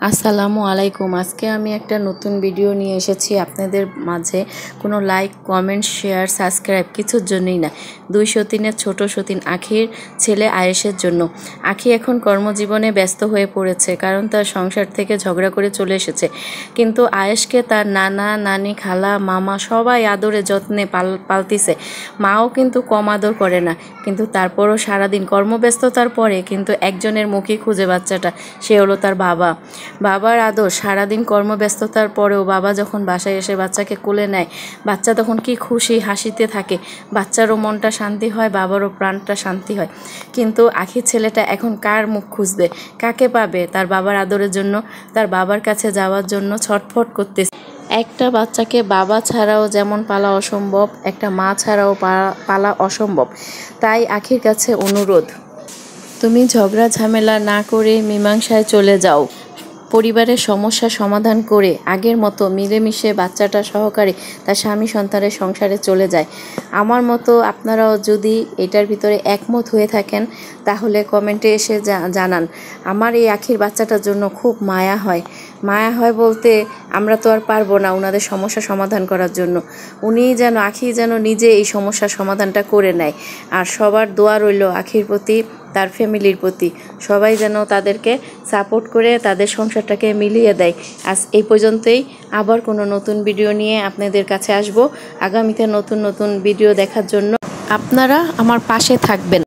আসসালামু আলাইকুম। আজকে আমি একটা নতুন ভিডিও নিয়ে এসেছি আপনাদের মাঝে। কোনো লাইক, কমেন্ট, শেয়ার, সাবস্ক্রাইব কিছুর জন্যই না। 2 সতীনের ছোট সতীন আখির ছেলে আয়েশের জন্য। আখি এখন কর্মজীবনে ব্যস্ত হয়ে পড়েছে, কারণ তার সংসার থেকে ঝগড়া করে চলে এসেছে। কিন্তু আয়েশকে তার নানা, নানি, খালা, মামা সবাই আদরে যত্নে পালতিছে। মাও কিন্তু কম আদর করে না। কিন্তু তারপরও সারাদিন কর্মব্যস্ততার পরে কিন্তু একজনের মুখে খুঁজে বাচ্চাটা, সে হলো তার বাবা। বাবার আদর সারাদিন কর্মব্যস্ততার পরেও বাবা যখন বাসায় এসে বাচ্চাকে কোলে নেয়, বাচ্চা তখন কি খুশি হাসিতে থাকে। বাচ্চারও মনটা শান্তি হয়, বাবারও প্রাণটা শান্তি হয়। কিন্তু আখির ছেলেটা এখন কার মুখ খুঁজবে, কাকে পাবে তার বাবার আদরের জন্য? তার বাবার কাছে যাওয়ার জন্য ছটফট করতেছে। একটা বাচ্চাকে বাবা ছাড়াও যেমন পালা অসম্ভব, একটা মা ছাড়াও পালা অসম্ভব। তাই আখির কাছে অনুরোধ, তুমি ঝগড়া ঝামেলা না করে মীমাংসায় চলে যাও। পরিবারের সমস্যা সমাধান করে আগের মতো মিলেমিশে বাচ্চাটা সহকারে তার স্বামী সন্তানের সংসারে চলে যায়। আমার মতো আপনারাও যদি এটার ভিতরে একমত হয়ে থাকেন তাহলে কমেন্টে এসে জানান। আমার এই আখির বাচ্চাটার জন্য খুব মায়া হয়। মায়া হয় বলতে আমরা তো আর পারবো না ওনাদের সমস্যা সমাধান করার জন্য। আখি যেন নিজে এই সমস্যার সমাধানটা করে নেয়। আর সবার দোয়া রইল আখির প্রতি, তার ফ্যামিলির প্রতি। সবাই যেন তাদেরকে সাপোর্ট করে তাদের সংসারটাকে মিলিয়ে দেয়। আজ এই পর্যন্তই। আবার কোনো নতুন ভিডিও নিয়ে আপনাদের কাছে আসব। আগামীতে নতুন নতুন ভিডিও দেখার জন্য আপনারা আমার পাশে থাকবেন।